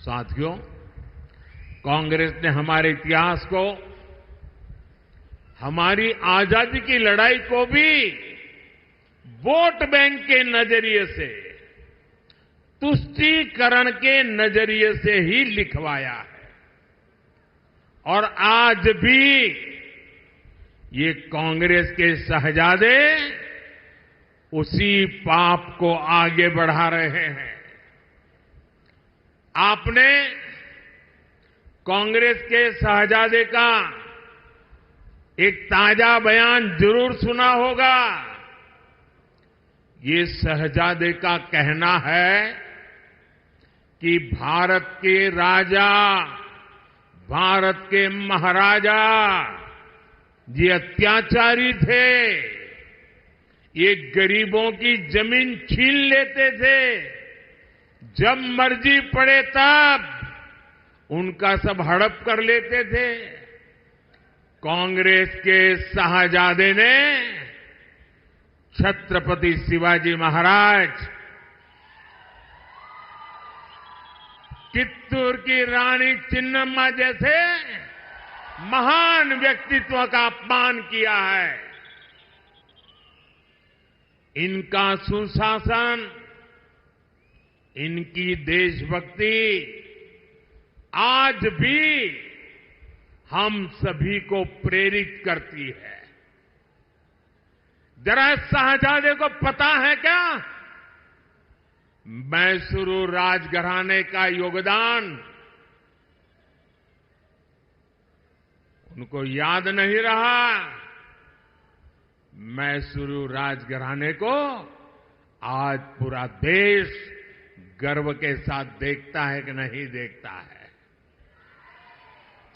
साथियों, कांग्रेस ने हमारे इतिहास को, हमारी आजादी की लड़ाई को भी वोट बैंक के नजरिए से, तुष्टीकरण के नजरिए से ही लिखवाया है। और आज भी ये कांग्रेस के शहजादे उसी पाप को आगे बढ़ा रहे हैं। आपने कांग्रेस के शहजादे का एक ताजा बयान जरूर सुना होगा। ये शहजादे का कहना है कि भारत के राजा, भारत के महाराजा ये अत्याचारी थे। ये गरीबों की जमीन छीन लेते थे, जब मर्जी पड़े तब उनका सब हड़प कर लेते थे। कांग्रेस के शहजादे ने छत्रपति शिवाजी महाराज, कित्तूर की रानी चिन्नम्मा जैसे महान व्यक्तित्व का अपमान किया है। इनका सुशासन, इनकी देशभक्ति आज भी हम सभी को प्रेरित करती है। जरा शहजादे को पता है क्या, मैसूरू राजघराने का योगदान उनको याद नहीं रहा। मैसूरू राजघराने को आज पूरा देश गर्व के साथ देखता है कि नहीं देखता है।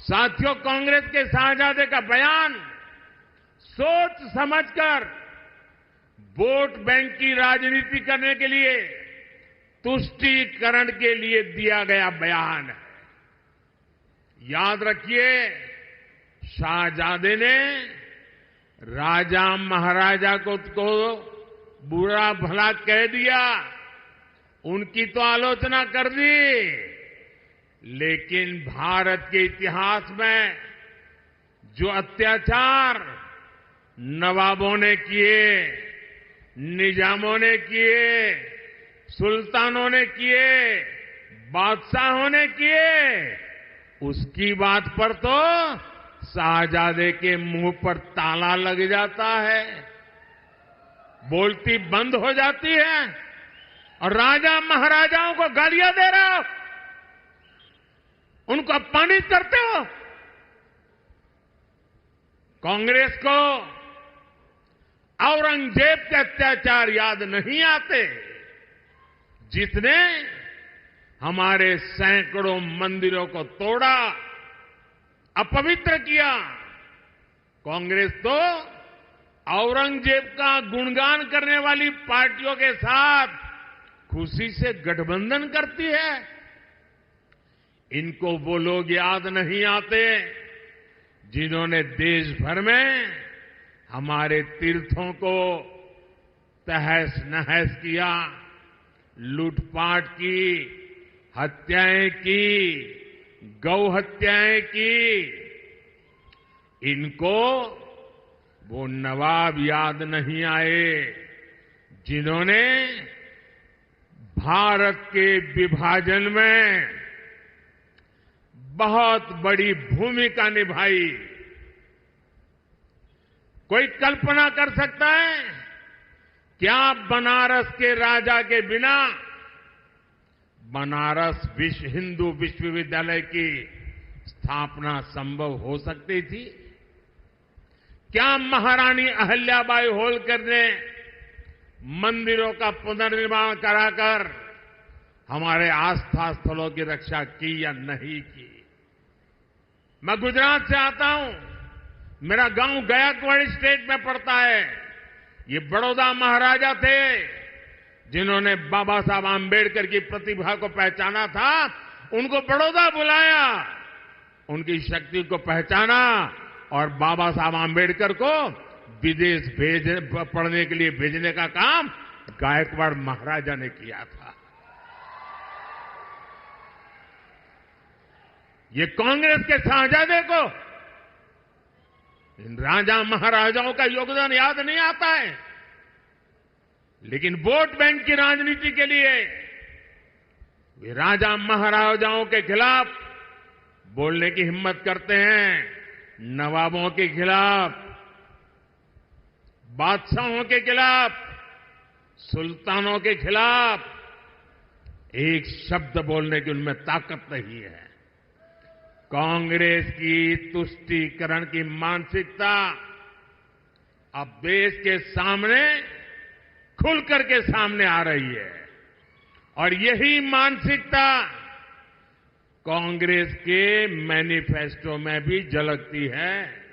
साथियों, कांग्रेस के शहजादे का बयान सोच समझकर वोट बैंक की राजनीति करने के लिए, तुष्टीकरण के लिए दिया गया बयान है। याद रखिए, शाहजादे ने राजा महाराजा को बुरा भला कह दिया, उनकी तो आलोचना कर दी, लेकिन भारत के इतिहास में जो अत्याचार नवाबों ने किए, निजामों ने किए, सुल्तानों ने किए, बादशाहों ने किए, उसकी बात पर तो शाहजादे के मुंह पर ताला लग जाता है, बोलती बंद हो जाती है और राजा महाराजाओं को गालियां दे रहे हो, उनको अपमानित करते हो। कांग्रेस को औरंगजेब के अत्याचार याद नहीं आते, जिसने हमारे सैकड़ों मंदिरों को तोड़ा, अपवित्र किया। कांग्रेस तो औरंगजेब का गुणगान करने वाली पार्टियों के साथ खुशी से गठबंधन करती है। इनको वो लोग याद नहीं आते जिन्होंने देश भर में हमारे तीर्थों को तहस नहस किया, लूटपाट की, हत्याएं की, गौ हत्याएं की। इनको वो नवाब याद नहीं आए जिन्होंने भारत के विभाजन में बहुत बड़ी भूमिका निभाई। कोई कल्पना कर सकता है क्या बनारस के राजा के बिना बनारस हिंदू विश्वविद्यालय की स्थापना संभव हो सकती थी? क्या महारानी अहल्याबाई होलकर ने मंदिरों का पुनर्निर्माण कराकर हमारे आस्था स्थलों की रक्षा की या नहीं की? मैं गुजरात से आता हूं, मेरा गांव गायकवाड़ स्टेट में पड़ता है। ये बड़ौदा महाराजा थे जिन्होंने बाबा साहब आंबेडकर की प्रतिभा को पहचाना था, उनको बड़ौदा बुलाया, उनकी शक्ति को पहचाना और बाबा साहब आंबेडकर को विदेश पढ़ने के लिए भेजने का काम गायकवाड़ महाराजा ने किया था। ये कांग्रेस के शाहजादे को इन राजा महाराजाओं का योगदान याद नहीं आता है, लेकिन वोट बैंक की राजनीति के लिए वे राजा महाराजाओं के खिलाफ बोलने की हिम्मत करते हैं, नवाबों के खिलाफ, बादशाहों के खिलाफ, सुल्तानों के खिलाफ एक शब्द बोलने की उनमें ताकत नहीं है। कांग्रेस की तुष्टीकरण की मानसिकता अब देश के सामने खुलकर के सामने आ रही है और यही मानसिकता कांग्रेस के मैनिफेस्टो में भी झलकती है।